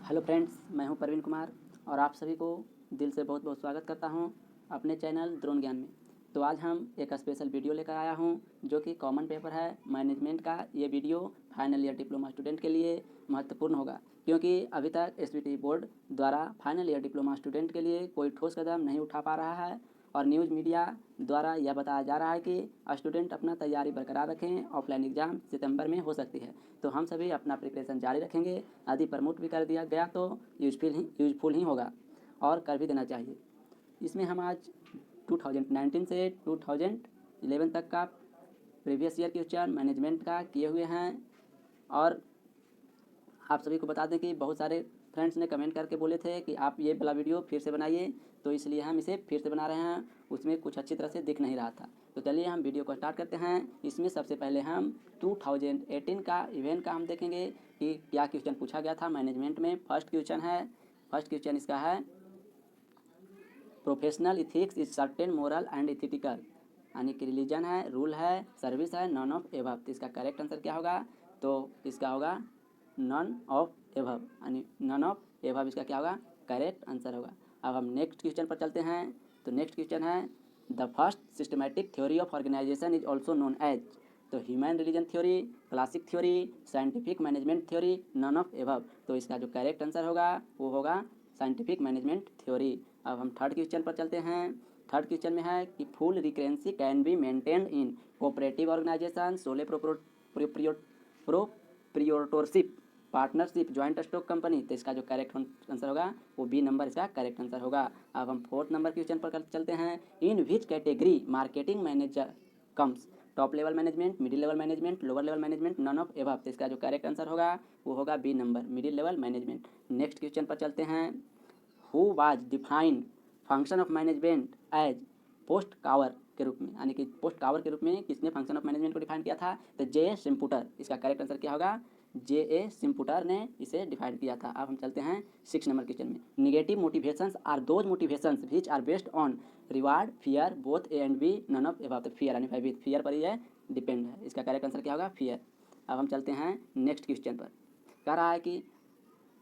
Hello friends, मैं हूं प्रवीण कुमार और आप सभी को दिल से बहुत बहुत स्वागत करता हूं अपने चैनल द्रोण ज्ञान में। तो आज हम एक स्पेशल वीडियो लेकर आया हूं जो कि कॉमन पेपर है मैनेजमेंट का। ये video final year diploma student के लिए महत्वपूर्ण होगा, क्योंकि अभी तक एसबीटी बोर्ड द्वारा फाइनल ईयर डिप्लोमा स्टूडेंट के लिए कोई ठोस कदम नहीं उठा पा रहा है और न्यूज़ मीडिया द्वारा यह बताया जा रहा है कि स्टूडेंट अपना तैयारी बरकरार रखें, ऑफलाइन एग्ज़ाम सितंबर में हो सकती है। तो हम सभी अपना प्रिपरेशन जारी रखेंगे। यदि प्रमोट भी कर दिया गया तो यूजफुल ही होगा और कर भी देना चाहिए। इसमें हम आज 2019 से 2011 तक का प्रीवियस ईयर क्वेश्चन मैनेजमेंट का किए हुए हैं। और आप सभी को बता दें कि बहुत सारे फ्रेंड्स ने कमेंट करके बोले थे कि आप ये वाला वीडियो फिर से बनाइए, तो इसलिए हम इसे फिर से बना रहे हैं। उसमें कुछ अच्छी तरह से दिख नहीं रहा था, तो चलिए हम वीडियो को स्टार्ट करते हैं। इसमें सबसे पहले हम 2018 का इवेंट का हम देखेंगे कि क्या क्वेश्चन पूछा गया था मैनेजमेंट में। फर्स्ट क्वेश्चन इसका है, professional ethics is certain moral and ethical, यानी कि रिलीजन है, रूल है, सर्विस है, नॉन ऑफ एबव। तो इसका करेक्ट आंसर क्या होगा? तो इसका होगा नॉन ऑफ एबव, यानी नॉन ऑफ एबव इसका क्या होगा? करेक्ट आंसर होगा। अब हम नेक्स्ट क्वेश्चन पर चलते हैं। तो नेक्स्ट क्वेश्चन है, the first systematic theory of organisation is also known as. तो human religion theory, classic theory, scientific management theory, none of above. तो इसका जो करेक्ट आंसर होगा वो होगा साइंटिफिक मैनेजमेंट थ्योरी। अब हम थर्ड क्वेश्चन पर चलते हैं। थर्ड क्वेश्चन में है कि full recurrency can be maintained in cooperative organisation, sole proprietorship, partnership, joint stock company. तो इसका जो करेक्ट आंसर होगा वो बी नंबर इसका करेक्ट आंसर होगा। अब हम फोर्थ नंबर क्वेश्चन पर चलते हैं। In which category marketing manager comes? Top level management, middle level management, lower level management, none of above. तो इसका जो करेक्ट आंसर होगा वो होगा B number, middle level management. Next question पर चलते हैं। Who was defined function of management as POSDCORB के रूप में, यानी कि पोस्ट कावर के रूप में किसने फंक्शन ऑफ मैनेजमेंट को डिफाइन किया था? तो जे सिम्पुटर। इसका करेक्ट आंसर क्या होगा? जे सिम्पुटर ने इसे डिफाइन किया था। अब हम चलते हैं 6 नंबर क्वेश्चन में। Negative motivations are those motivations which are based on reward, fear, both A and B, none of above. तो फियर, यानी भयभीत, फियर पर ही डिपेंड है। इसका करेक्ट आंसर क्या होगा? फियर। अब हम चलते हैं नेक्स्ट क्वेश्चन पर। कह रहा है कि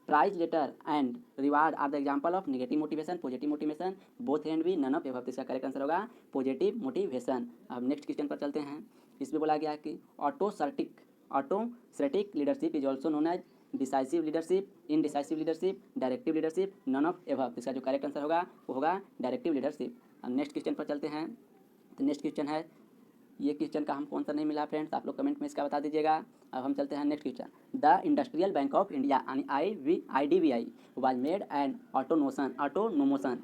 prize letter and reward are the example of negative motivation, positive motivation, both and B, none of above. इसका करेक्ट आंसर होगा पॉजिटिव मोटिवेशन। अब नेक्स्ट क्वेश्चन पर चलते हैं। इसमें बोला गया कि autocratic leadership is also known as decisive leadership, indecisive leadership, directive leadership, none of above. इसका जो करेक्ट आंसर होगा वो होगा डायरेक्टिव लीडरशिप। अब नेक्स्ट क्वेश्चन पर चलते हैं। तो नेक्स्ट क्वेश्चन है, ये क्वेश्चन का हमको आंसर नहीं मिला फ्रेंड्स, आप लोग कमेंट में इसका बता दीजिएगा। अब हम चलते हैं next question. The industrial bank of India यानी IDBI was made an autonomous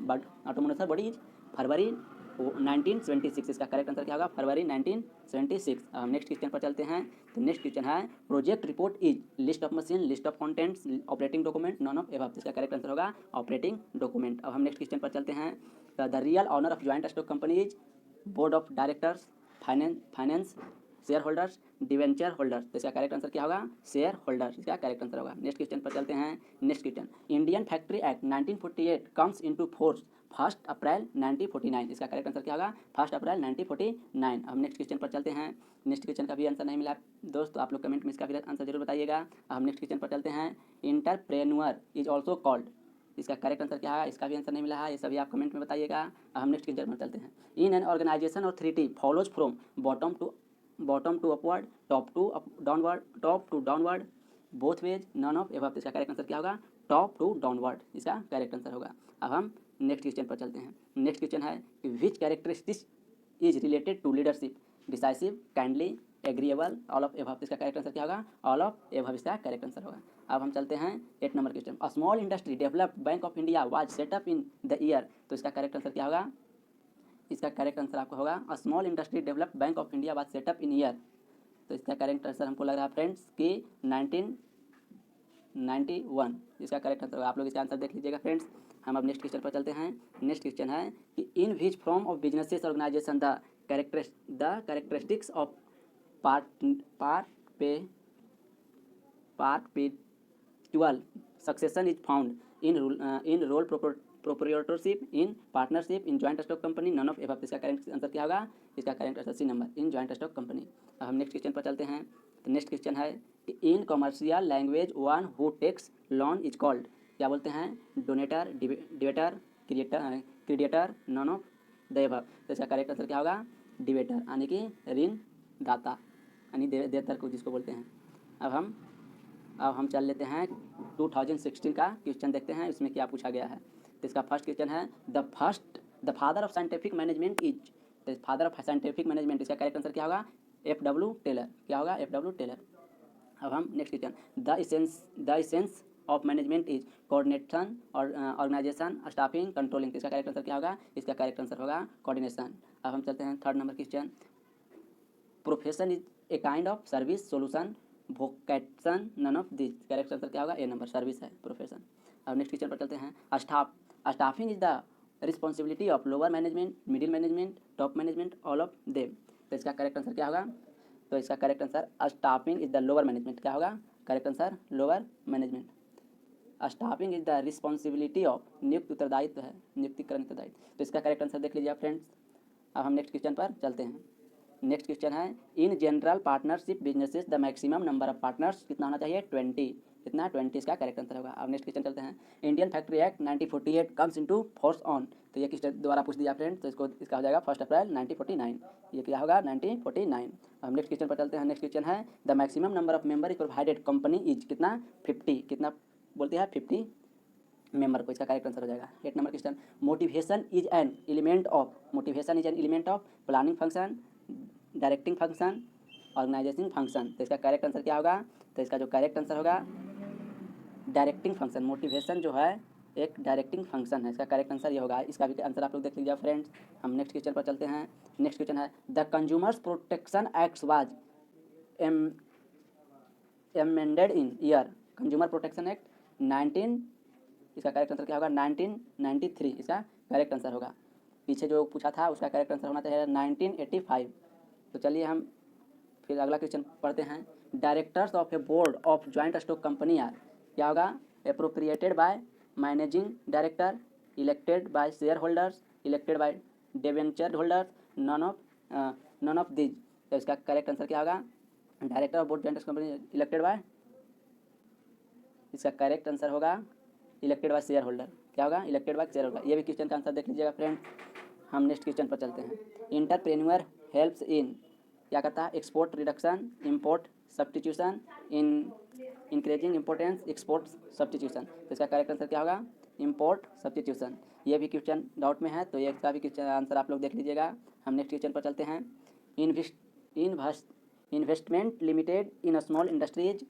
body February 1976। इसका करेक्ट आंसर क्या होगा? फरवरी 1976। अब हम नेक्स्ट क्वेश्चन पर चलते हैं। तो नेक्स्ट क्वेश्चन है, project report is list of machine, list of contents, operating document, none of above. इसका करेक्ट आंसर होगा ऑपरेटिंग डॉक्यूमेंट। अब हम नेक्स्ट क्वेश्चन पर चलते हैं। The real owner of joint stock company is board of directors, finance, share holders, debenture holders. तो इसका correct answer क्या होगा? शेयर होल्डर्स इसका करेक्ट आंसर होगा। नेक्स्ट क्वेश्चन पर चलते हैं। Next question, Indian factory act 1948 comes into force 1 April 1949। इसका करेक्ट आंसर क्या होगा? 1 अप्रैल 1949। अब नेक्स्ट क्वेश्चन पर चलते हैं। नेक्स्ट क्वेश्चन का भी आंसर नहीं मिला दोस्तों, आप लोग कमेंट में इसका भी आंसर जरूर बताइएगा। अब हम नेक्स्ट क्वेश्चन पर चलते हैं। Entrepreneur is also called. इसका करेक्ट आंसर क्या है? इसका भी आंसर नहीं मिला है, ये सभी आप कमेंट में बताइएगा। हम नेक्स्ट क्वेश्चन में चलते हैं। In an organisation authority follows from bottom to upward, top to downward, both ways, none of above. इसका करेक्ट आंसर क्या होगा? टॉप टू डाउनवर्ड इसका करेक्ट आंसर होगा। अब हम नेक्स्ट क्वेश्चन पर चलते हैं। नेक्स्ट क्वेश्चन है, which characteristics is related to leadership? Decisive, kindly, agreeable, all of above. इसका करेक्ट आंसर क्या होगा? ऑल ऑफ एबव इसका करेक्ट आंसर होगा। अब हम चलते हैं 8 number question. A small industry developed bank of India was set up in the year. तो इसका करेक्ट आंसर क्या होगा? इसका करेक्ट आंसर आपको होगा अ small industry developed bank of India was set up in year. तो इसका करेक्ट आंसर हमको लग रहा है फ्रेंड्स कि 1991 इसका करेक्ट आंसर होगा। आप लोग इसका आंसर देख लीजिएगा फ्रेंड्स। हम अब नेक्स्ट क्वेश्चन पर चलते हैं। नेक्स्ट क्वेश्चन है कि in which form of businesses organisation the characteristics of perpetual succession is found in role proprietorship, in partnership, in joint stock company, none of above। इसका करेक्ट आंसर क्या होगा? इसका correct answer C number, in joint stock company. अब हम next question पर चलते हैं। तो नेक्स्ट क्वेश्चन है कि in commercial language one who takes loan is called. क्या बोलते हैं, donator, debtor, creditor, none of the above. तो इसका करेक्ट आंसर क्या होगा, डिबेटर, यानी कि ऋण दाता, यानी देतर को जिसको बोलते हैं। अब हम चल लेते हैं 2016 का क्वेश्चन देखते हैं इसमें क्या पूछा गया है। तो इसका फर्स्ट क्वेश्चन है, the father of scientific management is. तो फादर ऑफ साइंटिफिक मैनेजमेंट, इसका करेक्ट आंसर क्या होगा, F.W. टेलर। क्या होगा, F.W. टेलर। अब हम next question, the essence of management is coordination और ऑर्गेनाइजेशन, स्टाफिंग, कंट्रोलिंग। इसका करेक्ट आंसर क्या होगा, इसका करेक्ट आंसर होगा कोऑर्डिनेशन। अब हम चलते हैं third number question, profession is a kind of service, solution, vocation, none of this. Correct answer क्या होगा, ए नंबर, सर्विस है, प्रोफेशन। अब नेक्स्ट क्वेश्चन पर चलते हैं, staffing is the responsibility of lower management, middle management, top management, all of them. तो इसका correct answer क्या होगा, तो इसका correct answer staffing is the lower management. क्या होगा, correct answer lower management. Staffing is the responsibility of, नियुक्त उत्तरदायित्व है, नियुक्तिकरण उत्तरदायित्व। तो इसका करेक्ट आंसर देख लीजिए फ्रेंड्स। अब हम नेक्स्ट क्वेश्चन पर चलते हैं। नेक्स्ट क्वेश्चन है, in general partnership businesses the maximum number of partners कितना होना चाहिए, 20। कितना, 20 इसका करेक्ट आंसर होगा। अब नेक्स्ट क्वेश्चन चलते हैं, Indian factory act 1948 comes into force on. तो ये किस द्वारा पूछ दिया फ्रेंड, तो इसका हो जाएगा 1 अप्रैल 1949। ये क्या होगा, 1949। हम नेक्स्ट क्वेश्चन पर चलते हैं। नेक्स्ट क्वेश्चन है, the maximum number of member is provided company is. कितना, 50। कितना बोलती है, 50 मेंबर को। इसका करेक्ट आंसर हो जाएगा 8 number question, motivation is an element of planning function, directing function, organisation function. तो इसका करेक्ट आंसर क्या होगा, तो इसका जो करेक्ट आंसर होगा डायरेक्टिंग फंक्शन। मोटिवेशन जो है एक डायरेक्टिंग फंक्शन है, इसका करेक्ट आंसर ये होगा। इसका भी आंसर आप लोग देख लीजिए फ्रेंड्स। हम नेक्स्ट क्वेश्चन पर चलते हैं। नेक्स्ट क्वेश्चन है, the consumers protection act was amended in year. Consumer protection act 19, इसका करेक्ट आंसर क्या होगा, 1993 इसका करेक्ट आंसर होगा। पीछे जो पूछा था उसका करेक्ट आंसर होना चाहिए 1985। तो चलिए हम फिर अगला क्वेश्चन पढ़ते हैं, directors of a board of joint stock company are. क्या होगा, appropriated by managing director, elected by share holders, elected by debenture holders, none of these. तो इसका करेक्ट आंसर क्या होगा, director of board joint stock company elected by, इसका correct answer होगा elected by share holder. क्या होगा, elected by share holder. ये भी क्वेश्चन का आंसर देख लीजिएगा फ्रेंड। हम नेक्स्ट क्वेश्चन पर चलते हैं, इंटरप्रेन्योर हेल्प्स इन। क्या करता है, export reduction, import substitution, increasing importance, export substitution. तो इसका करेक्ट आंसर क्या होगा, इंपोर्ट सब्स्टिट्यूशन। ये भी क्वेश्चन डाउट में है, तो ये इसका भी क्वेश्चन आंसर आप लोग देख लीजिएगा। हम नेक्स्ट क्वेश्चन पर चलते हैं, investment limited in small industries,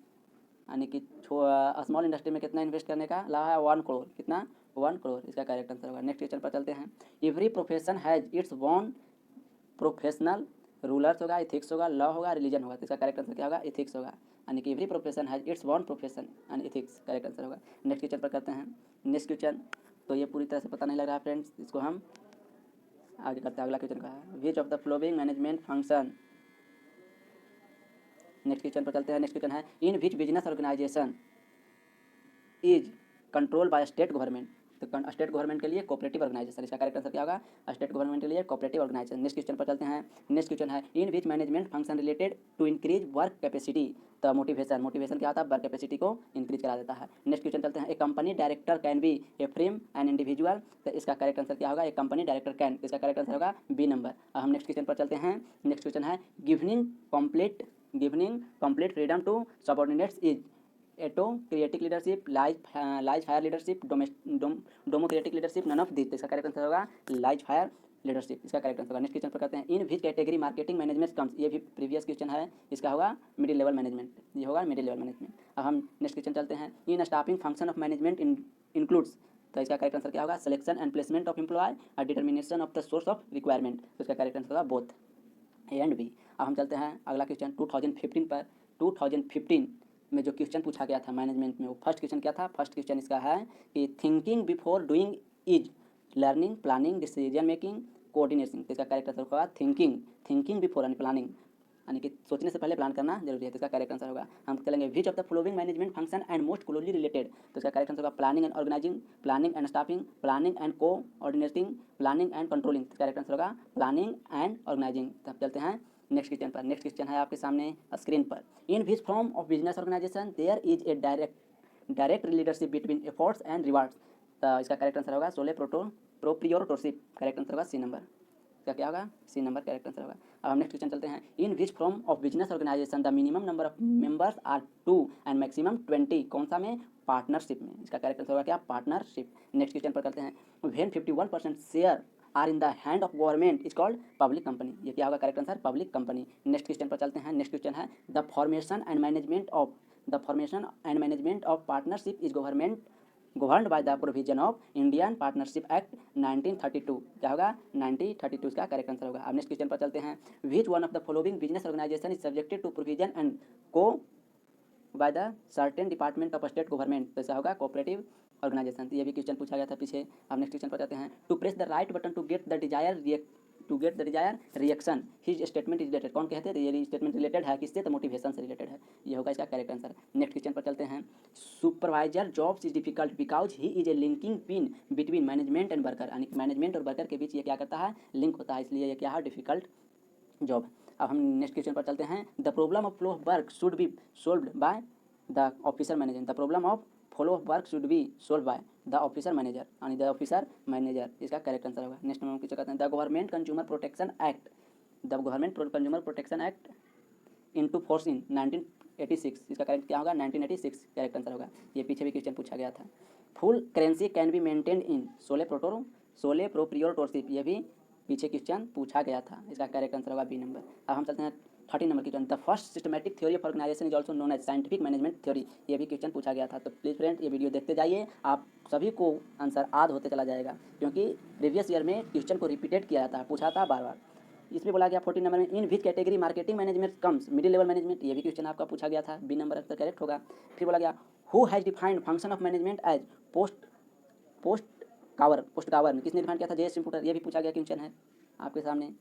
यानी कि स्मॉल इंडस्ट्री में कितना इन्वेस्ट करने का लाभ है, 1 करोड़। कितना, 1 करोड़। इसका करेक्ट आंसर होगा। नेक्स्ट क्वेश्चन पर चलते हैं, every profession has its own professional rulers होगा, इथिक्स होगा, लॉ होगा, रिलीजन होगा। तो इसका करेक्ट आंसर क्या होगा, इथिक्स होगा, यानी कि every profession has its own profession and ethics, correct answer होगा। नेक्स्ट क्वेश्चन पर करते हैं। नेक्स्ट क्वेश्चन तो ये पूरी तरह से पता नहीं लग रहा है फ्रेंड्स, इसको हम आगे करते हैं। अगला क्वेश्चन का है, which of the following management function. Next question पर चलते हैं। नेक्स्ट क्वेश्चन है, in which business organisation is control by state government. तो स्टेट गवर्नमेंट के लिए कोऑपरेटिव ऑर्गेनाइजेशन। इसका करेक्ट आंसर क्या होगा, स्टेट गवर्नमेंट के लिए कोऑपरेटिव ऑर्गेनाइजेशन। नेक्स्ट क्वेश्चन पर चलते हैं। नेक्स्ट क्वेश्चन है, in which management function related to increase work capacity. तो मोटिवेशन क्या होता है, वर्क कैपेसिटी को इंक्रीज करा देता है। नेक्स्ट क्वेश्चन चलते हैं, a company director can be a firm and individual. तो इसका करेक्ट आंसर क्या होगा, ए कंपनी डायरेक्टर कैन। इसका करेक्ट आंसर होगा बी नंबर। अब हम नेक्स्ट क्वेश्चन पर चलते हैं। नेक्स्ट क्वेश्चन है, giving complete freedom to subordinates is autocratic leadership, laissez faire leadership, democratic leadership, none of this. इसका करेक्ट आंसर होगा लाइज फायर लीडरशिप। इसका करेक्ट आंसर होगा। नेक्स्ट क्वेश्चन पर करते हैं, in which category marketing management comes. ये भी previous question है, इसका होगा मिडिल लेवल मैनेजमेंट। ये होगा मिडिल लेवल मैनेजमेंट। अब हम नेक्स्ट क्वेश्चन चलते हैं, in staffing function of management includes. तो इसका करेक्ट आंसर क्या होगा, selection and placement of employ और determination of the source of requirement. तो इसका करेक्ट आंसर होगा बोथ, ए एंड बी। अब हम चलते हैं अगला क्वेश्चन 2015 पर। 2015 में जो क्वेश्चन पूछा गया था मैनेजमेंट में, वो फर्स्ट क्वेश्चन क्या था, फर्स्ट क्वेश्चन इसका है कि thinking before doing is learning, planning, decision making, coordination. तो इसका करेक्ट आंसर होगा थिंकिंग बिफोर यानी प्लानिंग, यानी कि सोचने से पहले प्लान करना जरूरी है। तो इसका करेक्ट आंसर होगा। हम चलेंगे, which of the following management function and most closely related. तो इसका करेक्ट आंसर होगा planning and organising, planning and staffing, planning and coordinating, planning and controlling. तो करेक्ट आंसर होगा प्लानिंग एंड ऑर्गेनाइजिंग। तो अब चलते हैं नेक्स्ट क्वेश्चन पर। नेक्स्ट क्वेश्चन है आपके सामने स्क्रीन पर, in which form of business organisation there is a direct leadership between efforts and rewards. तो इसका करेक्ट आंसर होगा सोले प्रोप्रियोरशिप। करेक्ट आंसर होगा सी नंबर। इसका क्या होगा? सी नंबर करेक्ट आंसर होगा। अब हम नेक्स्ट क्वेश्चन चलते हैं। In which form of business organisation the minimum number of members are 2 and maximum 20? कौन सा में? पार्टनरशिप में। इसका करेक्ट आंसर होगा क्या? पार्टनरशिप। नेक्स्ट क्वेश्चन पर करते हैं। When 51% share are in the hand of government is called public company. ये क्या होगा? Correct answer public company. Next question पर चलते हैं। नेक्स्ट क्वेश्चन है the formation and management of partnership is governed by the provision of Indian Partnership Act 1932। क्या होगा? 1932 इसका करेक्ट आंसर होगा। अब नेक्स्ट क्वेश्चन पर चलते हैं। Which one of the following business organisation is subjected to provision and को by the certain department of state government? तो ऐसा होगा कोऑपरेटिव ऑर्गेनाइजेशन। तो ये भी क्वेश्चन पूछा गया था पीछे। अब नेक्स्ट क्वेश्चन पर जाते हैं। To press the right button to get the desire reaction his statement is related. कौन कहते हैं? ये स्टेटमेंट रिलेटेड है किससे? तो मोटिवेशन से रिलेटेड है। ये होगा इसका करेक्ट आंसर। नेक्स्ट क्वेश्चन पर चलते हैं। Supervisor jobs is difficult because he is a linking pin between management and worker. यानी मैनेजमेंट और वर्कर के बीच ये क्या करता है? लिंक होता है, इसलिए ये क्या है? Difficult job. अब हम नेक्स्ट क्वेश्चन पर चलते हैं। The problem of flow of work should be solved by the officer manager. The problem of flow of work should be solve by the officer manager, यानी द ऑफिसर मैनेजर इसका correct answer होगा। Next हम क्या कहते हैं? The government consumer protection act into force in 1986। इसका correct क्या होगा? 1986 करेक्ट आंसर होगा। ये पीछे भी क्वेश्चन पूछा गया था। Full currency can be maintained इन सोले प्रोप्रियोरशिप। ये भी पीछे क्वेश्चन पूछा गया था। इसका करेक्ट आंसर होगा बी नंबर। अब हम चलते हैं 13 number question. The first systematic theory of organisation is also known as scientific management theory. ये भी क्वेश्चन पूछा गया था। तो प्लीज़ फ्रेंड ये वीडियो देखते जाइए, आप सभी को आंसर याद होते चला जाएगा, क्योंकि प्रीवियस ईयर में क्वेश्चन को रिपीटेड किया जाता है, पूछा था बार बार। इसमें बोला गया 14 नंबर में in which category marketing management comes middle level management. ये भी क्वेश्चन आपका पूछा गया था, बी नंबर आंसर करेक्ट होगा। फिर बोला गया who has defined function of management as POSDCORB में किसने डिफाइन किया था? जे एस इम्पूटर। ये भी पूछा गया क्वेश्चन है आपके सामने।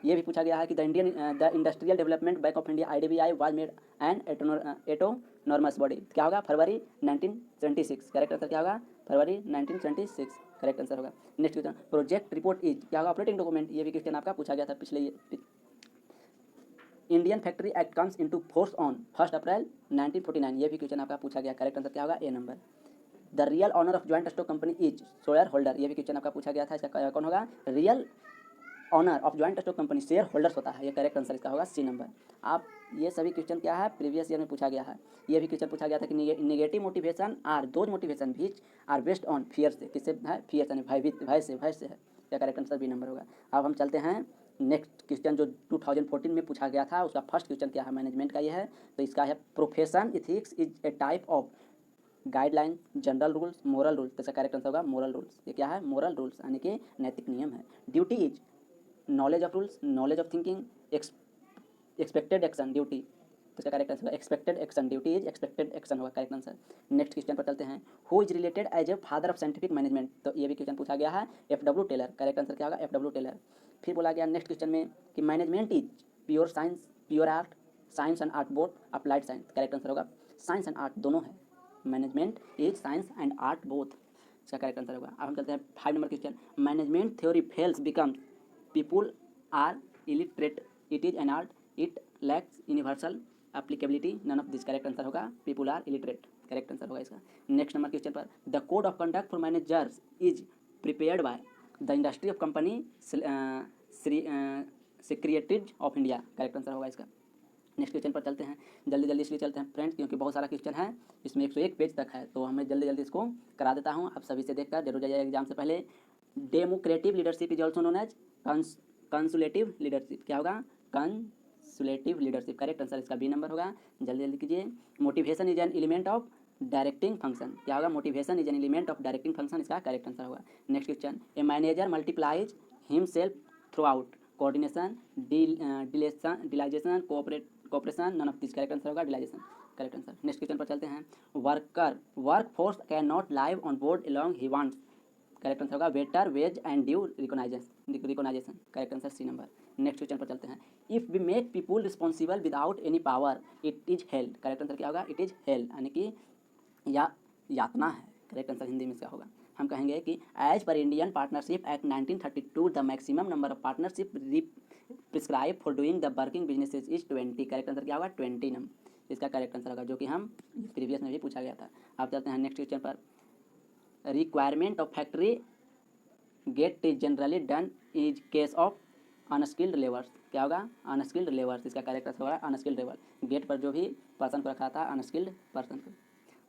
ये भी पूछा गया है कि the industrial development bank of India IDBI was made an autonomous body. क्या होगा? फरवरी 1976। करेक्ट आंसर क्या होगा? फरवरी 1976 करेक्ट आंसर होगा। Next question. Project report is क्या होगा? Operating document. ये भी क्वेश्चन आपका पूछा गया था पिछले। Indian factory act comes into force on 1 April 1949। ये भी क्वेश्चन आपका पूछा गया। करेक्ट आंसर क्या होगा? A number. The real owner of joint stock company is share holder. ये भी क्वेश्चन आपका पूछा गया था। इसका कौन होगा? Real owner of joint stock company share holders होता है। ये करेक्ट आंसर इसका होगा सी नंबर। आप ये सभी क्वेश्चन क्या है? प्रीवियस ईयर में पूछा गया है। ये भी क्वेश्चन पूछा गया था कि negative motivation are those motivation which are based on fear से। किससे है? फियर यानी भय से है। क्या करेक्ट आंसर बी नंबर होगा। अब हम चलते हैं नेक्स्ट क्वेश्चन जो 2014 में पूछा गया था, उसका फर्स्ट क्वेश्चन क्या है? मैनेजमेंट का ये है। तो इसका है profession ethics is a type of guideline, general rules, moral rules. तो इसका करेक्ट आंसर होगा मोरल रूल्स। ये क्या है? मोरल रूल्स यानी कि नैतिक नियम है। Duty is knowledge of rules, knowledge of thinking, expected action, duty. तो इसका करेक्ट आंसर होगा expected action. Duty is expected action होगा करेक्ट आंसर। नेक्स्ट क्वेश्चन पर चलते हैं। Who is related as a father of scientific management. तो ये भी क्वेश्चन पूछा गया है। FW Taylor. करेक्ट आंसर क्या होगा? FW Taylor. फिर बोला गया नेक्स्ट क्वेश्चन में कि management is pure science, pure art, science and art both, applied science. Correct answer होगा साइंस एंड आर्ट दोनों है। Management is science and art both, इसका करेक्ट आंसर होगा। अब हम चलते हैं 5 number question. Management theory fails because people are illiterate, it is an art, it lacks universal applicability, none of this. Correct answer होगा people are illiterate. Correct answer होगा इसका। Next number question पर the code of conduct for managers is prepared by the industry of company secretaries of India. Correct answer होगा इसका। Next question पर चलते हैं। जल्दी इसलिए चलते हैं फ्रेंड्स क्योंकि बहुत सारा क्वेश्चन है, इसमें 101 पेज तक है, तो हमें जल्दी इसको करा देता हूँ। आप सभी से देखकर जरूर जाइए एग्जाम से पहले। Democratic leadership is also known as consultative leadership. क्या होगा? Consultative leadership. करेक्ट आंसर इसका बी नंबर होगा। जल्दी कीजिए। Motivation is an element of directing function. क्या होगा? Motivation is an element of directing function, इसका करेक्ट आंसर होगा। Next question. A manager multiplies himself throughout coordination, delegation, cooperation, none of this. Correct answer होगा delegation. Correct answer. Next question पर चलते हैं। Work force can not live on board along he wants. Correct answer होगा better wage and due recognition. Correct answer C number. Next question पर चलते हैं। If we make people responsible without any power it is hell. Correct answer क्या होगा? It is hello, यानी कि यातना है। करेक्ट आंसर हिंदी में इसका होगा। हम कहेंगे कि as per Indian partnership act 1932 the maximum number of partnership prescribe for doing the working businesses is 20। Correct answer क्या होगा? 20 नंबर। इसका करेक्ट आंसर होगा, जो कि हम प्रीवियस में भी पूछा गया था। आप चलते हैं नेक्स्ट क्वेश्चन पर। Requirement of factory gate is generally done is case of unskilled labours. क्या होगा? Unskilled labours. इसका करेक्ट आंसर होगा अनस्किल्ड लेबर। गेट पर जो भी पर्सन को रखा था अनस्किल्ड पर्सन को।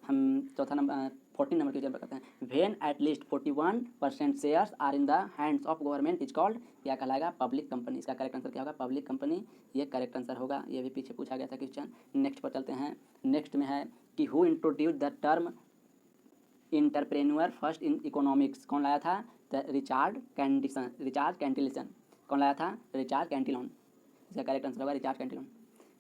हम चौथा नंबर 14 नंबर क्वेश्चन पर करते हैं। When at least 41% shares are in the hands of government is called. क्या कहलाएगा? Public company. इसका करेक्ट आंसर क्या होगा? Public company. ये करेक्ट आंसर होगा। ये भी पीछे पूछा गया था क्वेश्चन। नेक्स्ट पर चलते हैं। नेक्स्ट में है कि who introduce the term entrepreneur first in economics. कौन लाया था? रिचार्ड कैंटिलिसन। कौन लाया था? Richard Cantillon. इसका करेक्ट आंसर होगा Richard Cantillon.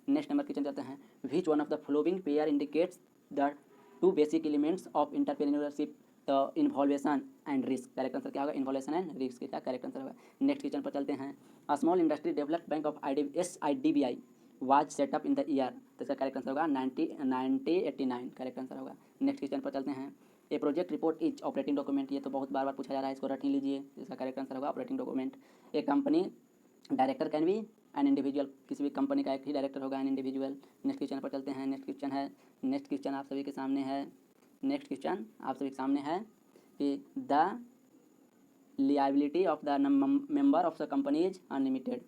Next number question चलते हैं। Which one of the following pair indicates the two basic elements of entrepreneurship the इन्वॉल्वेशन and risk. Correct answer क्या होगा? इन्वॉल्वेशन एंड रिस्क। इसका करेक्ट आंसर होगा। Next question पर चलते हैं। अ small industry developed bank of SIDBI was set up in the year. तो इसका correct answer होगा 1989। करेक्ट आंसर होगा। नेक्स्ट क्वेश्चन पर चलते हैं। A project report is operating document. ये तो बहुत बार पूछा जा रहा है, इसको रट ही लीजिए। इसका करेक्ट आंसर होगा operating document. A company director can B an individual. किसी भी कंपनी का एक ही डायरेक्टर होगा, एन इंडिविजुअल। नेक्स्ट क्वेश्चन पर चलते हैं। नेक्स्ट क्वेश्चन आप सभी के सामने है। नेक्स्ट क्वेश्चन आप सभी के सामने है कि the liability of the member of the company is unlimited.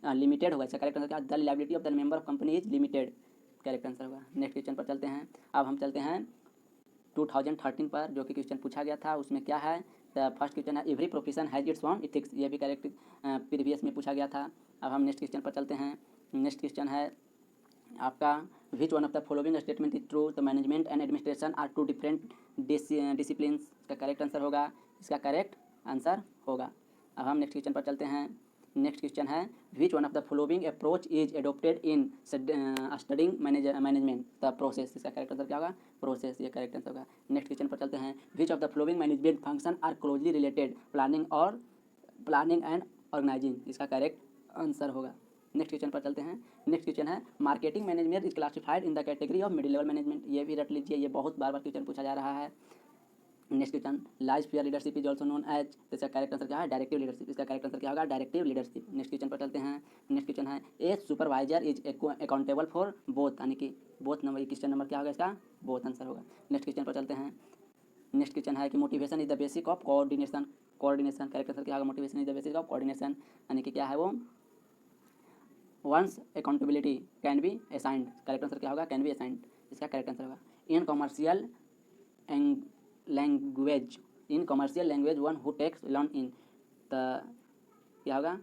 Limited होगा। इसका करेक्ट आंसर क्या? The liability of the member of company is limited. Correct answer होगा। नेक्स्ट क्वेश्चन पर चलते हैं। अब हम चलते हैं 2013 पर, जो कि क्वेश्चन पूछा गया था। उसमें क्या है? द फर्स्ट क्वेश्चन है every profession has its own ethics. ये भी करेक्ट प्रीवियस में पूछा गया था। अब हम नेक्स्ट क्वेश्चन पर चलते हैं। नेक्स्ट क्वेश्चन है आपका which one of the following statement is true? The management and administration are two different disciplines. इसका करेक्ट आंसर होगा। इसका करेक्ट आंसर होगा। अब हम नेक्स्ट क्वेश्चन पर चलते हैं। नेक्स्ट क्वेश्चन है which one of the following approach is adopted in studying management the process. इसका करेक्ट आंसर क्या होगा? प्रोसेस। ये करेक्ट आंसर होगा। नेक्स्ट क्वेश्चन पर चलते हैं। Which of the following management function are closely related planning and organising. इसका correct answer होगा। नेक्स्ट क्वेश्चन पर चलते हैं। नेक्स्ट क्वेश्चन है marketing management is classified in the category of middle level management. ये भी रट लीजिए, ये बहुत बार क्वेश्चन पूछा जा रहा है। Next question laissez faire leadership is also known as. इसका करेक्ट आंसर क्या है? Directive leadership. इसका करेक्ट आंसर क्या होगा? Directive leadership. नेक्स्ट क्वेश्चन पर चलते हैं। नेक्स्ट क्वेश्चन है a supervisor is accountable for both, यानी कि बोथ नंबर। क्वेश्चन नंबर क्या होगा? इसका बोथ आंसर होगा। नेक्स्ट क्वेश्चन पर चलते हैं। नेक्स्ट क्वेश्चन है कि motivation is the basic of coordination. Correct answer क्या होगा? Motivation is the basic of coordination, यानी कि क्या है वो? Once accountability can be assigned. Correct answer क्या होगा? Can be assigned. इसका करेक्ट आंसर होगा। In commercial language one who takes learn in the क्या होगा?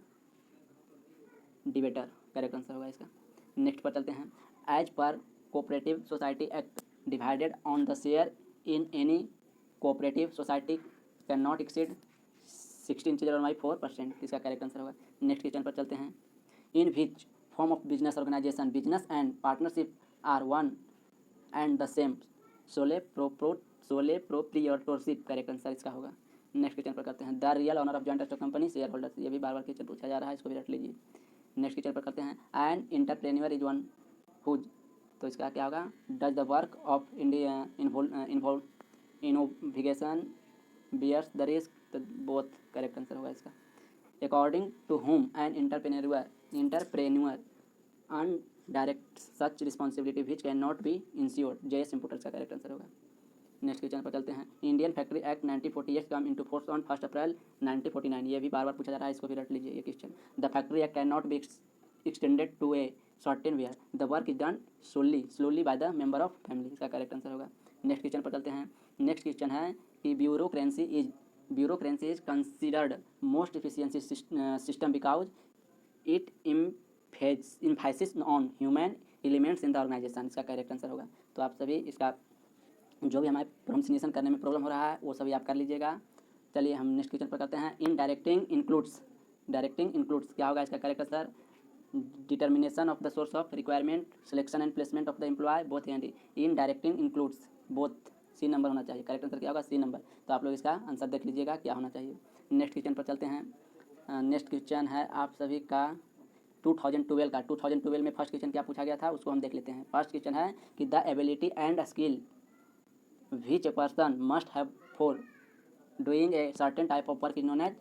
डिबेटर। करेक्ट आंसर होगा इसका। नेक्स्ट पर चलते हैं। As per cooperative society act divided on the share in any cooperative society can not exceed 16.4%। इसका correct answer होगा। Next question पर चलते हैं। In which form of business organisation business and partnership are one and the same sole proprietorship. Correct answer इसका होगा। Next question पर करते हैं। The real owner of joint stock company share holders. ये भी बार क्वेश्चन पूछा जा रहा है, इसको भी रट लीजिए। नेक्स्ट क्वेश्चन पर करते हैं। And entrepreneur is one whose. तो इसका क्या होगा? Does the work of innovation bears the risk. तो बोथ करेक्ट आंसर होगा इसका। According to whom an entrepreneur and direct such responsibility which cannot be insured। JS Imputers का correct answer होगा। Next question पर चलते हैं। Indian factory act 1948 come into force on 1 April 1949। ये भी बार पूछा जा रहा है, इसको भी रट लीजिए ये question. The factory act can not be extended to a certain where the work is done slowly by the member of family. इसका करेक्ट आंसर होगा। नेक्स्ट क्वेश्चन पर चलते हैं। नेक्स्ट क्वेश्चन है कि bureaucracy is considered most efficiency system because it emphasizes on human elements in the organization। इसका correct answer होगा। तो आप सभी इसका जो भी हमारे प्रोनाउंसिएशन करने में प्रॉब्लम हो रहा है वो सभी आप कर लीजिएगा। चलिए हम नेक्स्ट क्वेश्चन पर करते हैं। इन डायरेक्टिंग इंक्लूड्स क्या होगा? इसका correct answer determination of the source of requirement selection and placement of the employee both and. In directing includes both. C number होना चाहिए। करेक्ट आंसर क्या होगा? C number. तो आप लोग इसका आंसर देख लीजिएगा क्या होना चाहिए। नेक्स्ट क्वेश्चन पर चलते हैं। नेक्स्ट क्वेश्चन है आप सभी का 2012 का। 2012 में फर्स्ट क्वेश्चन क्या पूछा गया था उसको हम देख लेते हैं। फर्स्ट क्वेश्चन है कि the ability and skill which a person must have for doing a certain type of work is known as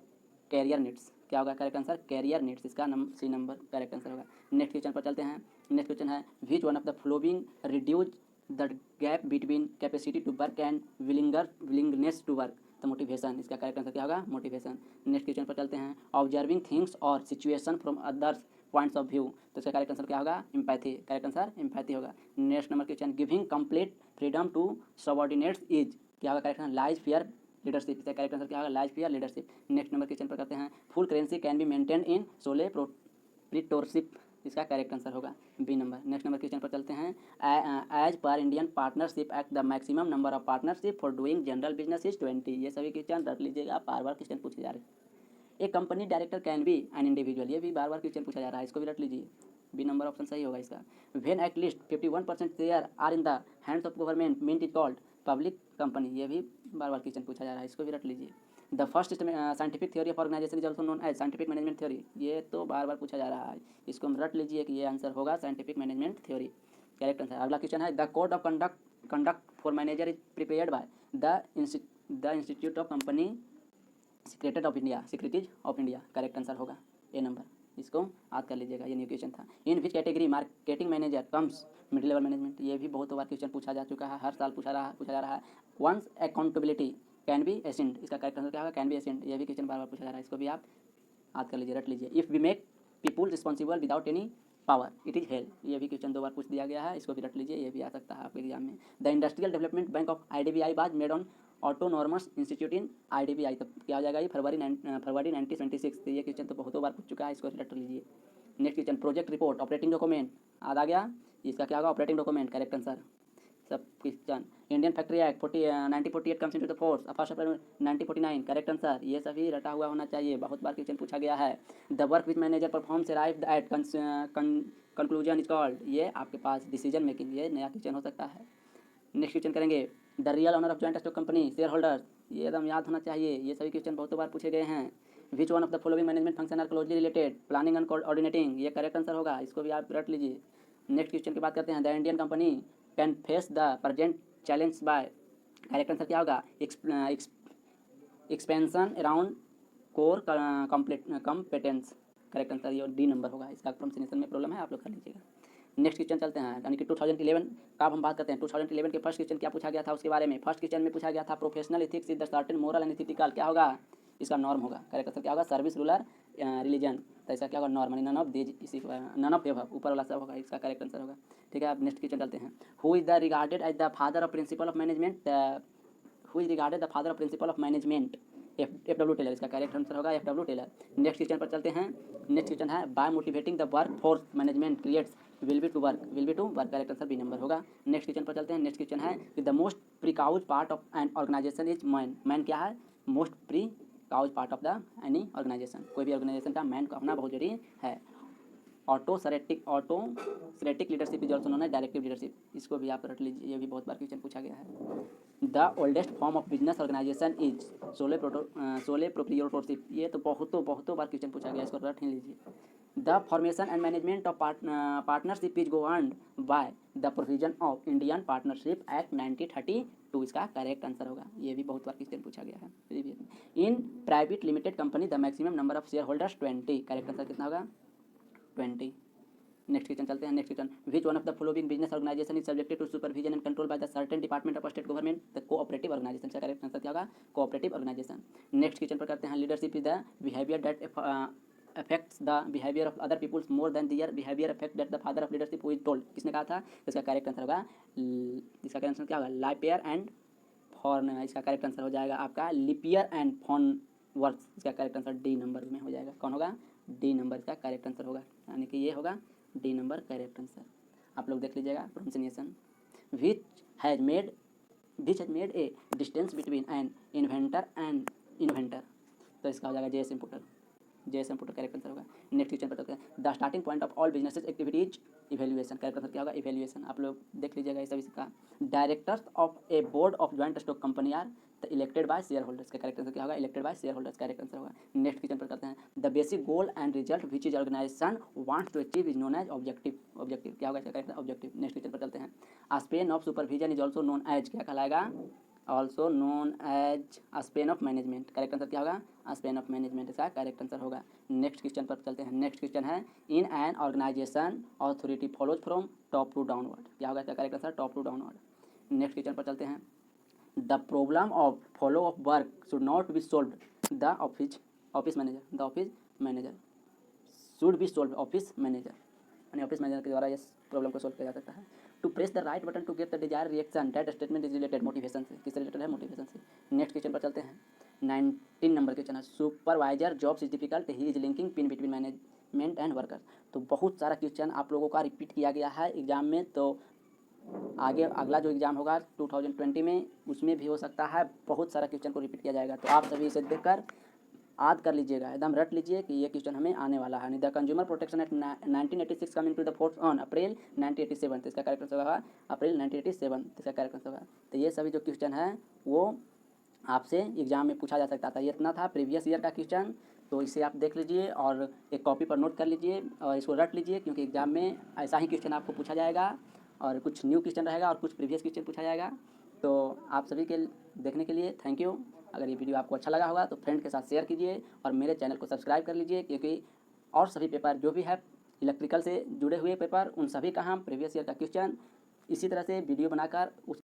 career needs. क्या होगा करेक्ट आंसर, कैरियर नीड्स, इसका सी नंबर करेक्ट आंसर होगा। Next question पर चलते हैं। Next question है which one of the following reduce the gap between capacity to work and willingness to work, the motivation, इसका correct answer क्या होगा, motivation. Next question पर चलते हैं ऑब्जर्विंग थिंग्स और situation from others points of view, तो इसका correct answer क्या होगा, एम्पैथी, करेक्ट आंसर एम्पैथी होगा। Next number question giving complete freedom to subordinates is, क्या होगा correct answer, laissez faire leadership, इसका करेक्ट आंसर क्या होगा, laissez faire leadership. Next number question पर करते हैं full currency can be maintain in sole proprietorship, इसका करेक्ट आंसर होगा B number. Next number question पर चलते हैं as per Indian partnership act the maximum number of partnership for doing general business is 20, ये सभी क्वेश्चन रख लीजिएगा, बार बार question पूछे जा रहे हैं। एक company director can B an individual, ये भी बार बार क्वेश्चन पूछा जा रहा है, इसको भी रख लीजिए, बी नंबर ऑप्शन सही होगा इसका। When at least 51% share are in the hands of government meant is called public company, ये भी बार बार क्वेश्चन पूछा जा रहा है, इसको भी रख लीजिए। The first scientific theory of organisation is also known as scientific management theory, ये तो बार बार पूछा जा रहा है, इसको हम रट लीजिए कि ये आंसर होगा scientific management theory, correct answer. अगला क्वेश्चन है the code of conduct for manager is prepared by the institute of company secretaries of India, secretaries of India, correct answer होगा ए नंबर, इसको याद कर लीजिएगा, ये न्यू क्वेश्चन था। In which category marketing manager comes middle level management, ये भी बहुत बार क्वेश्चन पूछा जा चुका है, हर साल पूछा जा रहा है। Once accountability can be assent, इसका करेक्ट आंसर क्या होगा, कैन बी एसेंट, ये भी क्वेश्चन बार बार पूछा जा रहा है, इसको भी आप याद कर लीजिए, रट लीजिए। If we make people responsible without any power it is hell, ये भी क्वेश्चन 2 बार पूछ दिया गया है, इसको भी रट लीजिए, ये भी आ सकता है आपके एग्जाम में। The industrial development bank of IDBI was made on autonomous institute in IDBI, तब क्या हो जाएगा ये फरवरी 1926, तो ये क्वेश्चन तो बहुत बार पूछ चुका है, इसको रट लीजिए। Next question project report operating document, याद आ गया, इसका क्या होगा ऑपरेटिंग डॉक्यूमेंट, करेक्ट आंसर। सब question Indian factory act 1948 comes into the force, first April 1949, correct answer, ये सभी रटा हुआ होना चाहिए, बहुत बार क्वेश्चन पूछा गया है। The work which manager performs arrived at conclusion is called, ये आपके पास डिसीजन मेकिंग, ये नया क्वेश्चन हो सकता है। नेक्स्ट क्वेश्चन करेंगे the real owner of joint stock company share holder, ये एकदम याद होना चाहिए, ये सभी क्वेश्चन बहुत बार पूछे गए हैं। Which one of the following management function are closely related, planning and coordinating, ये करेक्ट आंसर होगा, इसको भी आप रट लीजिए। नेक्स्ट क्वेश्चन की बात करते हैं the Indian company can face the present challenge by, correct answer क्या होगा, expansion around core competence, correct answer ये डी नंबर होगा, इसका प्रोनाउंसिएशन में प्रॉब्लम है, आप लोग कर लीजिएगा। नेक्स्ट क्वेश्चन चलते हैं, यानी कि 2011 का हम बात करते हैं। 2011 के फर्स्ट क्वेश्चन क्या पूछा गया था उसके बारे में, फर्स्ट क्वेश्चन में पूछा गया था professional ethics is the certain moral and ethical, क्या होगा इसका नॉर्म होगा, करेक्ट आंसर क्या होगा, सर्विस रूलर रिलीजन, तो इसका क्या होगा नॉर्म, नन ऑफ दीज, इसी नन ऑफ एबव, ऊपर वाला सब होगा, इसका करेक्ट आंसर होगा। ठीक है, अब नेक्स्ट क्वेश्चन चलते हैं। Who is the regarded as the father of principle of management, who is regarded the father of principle of management, FW Taylor, इसका करेक्ट आंसर होगा FW टेलर। नेक्स्ट क्वेश्चन पर चलते हैं। नेक्स्ट क्वेश्चन है by motivating the work force management creates will be to work, correct answer B number होगा। Next question पर चलते हैं। नेक्स्ट क्वेश्चन है the most precious part of N organisation is man, man क्या है, most precious part of the any organisation, कोई भी organisation का मैन को अपना बहुत जरूरी है। Autocratic leadership is also known as directive leadership, इसको भी आप रट लीजिए, ये भी बहुत बार क्वेश्चन पूछा गया है। The oldest form of business organisation is sole proprietorship, ये तो बहुतों बार क्वेश्चन पूछा गया, इसको रट ही लीजिए। The formation and management of partnership is governed by the provision of Indian partnership act 1932, इसका करेक्ट आंसर होगा, ये भी बहुत बार क्वेश्चन पूछा गया है। In private limited company the maximum number of share holders 20, correct answer कितना होगा 20। नेक्स्ट क्वेश्चन चलते हैं। Next question which one of the following business organisation is subjected to supervision and control by the certain department of state government, the cooperative organisation, का correct answer क्या होगा cooperative organisation. Next question पर करते हैं leadership is the behaviour that affects the behavior of other peoples more than their behavior affect that the father of leadership who is told, किसने कहा था, इसका करेक्ट आंसर होगा, इसका करेक्ट आंसर क्या होगा लाइपियर एंड फॉर्न, इसका करेक्ट आंसर हो जाएगा आपका लिपियर एंड फॉर्न वर्क्स, इसका करेक्ट आंसर डी नंबर में हो जाएगा, कौन होगा डी नंबर, इसका करेक्ट आंसर होगा, यानी कि ये होगा डी नंबर करेक्ट आंसर। आप लोग देख लीजिएगा pronunciation. Which has made a distance between N inventor and inventor, तो इसका हो जाएगा JS इम्पोर्टर करेक्ट आंसर होगा। नेक्स्ट क्वेश्चन पर चलते हैं। The starting point of all businesses activities evaluation, correct answer क्या होगा इवेल्युएशन, आप लोग देख लीजिएगा इस सभी का। Directors of a board of joint stock company are elected by share holders, का करेक्ट आंसर क्या होगा elected by share holders, correct answer होगा। नेक्स्ट क्वेश्चन पर करते हैं। The basic goal and result which is organization wants to achieve is known as objective, क्या होगा इसका करेक्ट ऑब्जेक्टिव। नेक्स्ट क्वेश्चन पर चलते हैं। A span of supervision is also known as, क्या कहलाएगा also known as span of management. Correct answer क्या होगा? स्पेन ऑफ मैनेजमेंट इसका करेक्ट आंसर होगा। नेक्स्ट क्वेश्चन पर चलते हैं। नेक्स्ट क्वेश्चन है in an organisation authority follows from top to downward. क्या होगा इसका correct answer? Top to downward. Next question पर चलते हैं। The problem of follow of work should not B solve the office manager. The office manager should be solve office manager, यानी office manager के द्वारा इस प्रॉब्लम को solve किया जा सकता है। To press the right button to get the desire reaction that statement is related motivation से। किससे रिलेटेड है? मोटिवेशन से। नेक्स्ट क्वेश्चन पर चलते हैं। 19 नंबर क्वेश्चन है supervisor jobs is difficult he is linking pin between management and worker. तो बहुत सारा क्वेश्चन आप लोगों का रिपीट किया गया है एग्जाम में, तो आगे अगला जो एग्ज़ाम होगा 2020 में उसमें भी हो सकता है बहुत सारा क्वेश्चन को रिपीट किया जाएगा। तो आप सभी इसे देखकर याद कर लीजिएगा, एकदम रट लीजिए कि ये क्वेश्चन हमें आने वाला है। The consumer protection act 1986 come into the force on April 1987। तो इसका करेक्ट आंसर होगा अप्रैल 1987। इसका करेक्ट आंसर होगा। तो ये सभी जो क्वेश्चन है वो आपसे एग्जाम में पूछा जा सकता था। ये इतना था प्रीवियस ईयर का क्वेश्चन, तो इसे आप देख लीजिए और एक कॉपी पर नोट कर लीजिए और इसको रट लीजिए, क्योंकि एग्जाम में ऐसा ही क्वेश्चन आपको पूछा जाएगा और कुछ न्यू क्वेश्चन रहेगा और कुछ प्रीवियस क्वेश्चन पूछा जाएगा। तो आप सभी के देखने के लिए थैंक यू। अगर ये वीडियो आपको अच्छा लगा होगा तो फ्रेंड के साथ शेयर कीजिए और मेरे चैनल को सब्सक्राइब कर लीजिए, क्योंकि और सभी पेपर जो भी है इलेक्ट्रिकल से जुड़े हुए पेपर उन सभी का हम प्रीवियस ईयर का क्वेश्चन इसी तरह से वीडियो बनाकर उस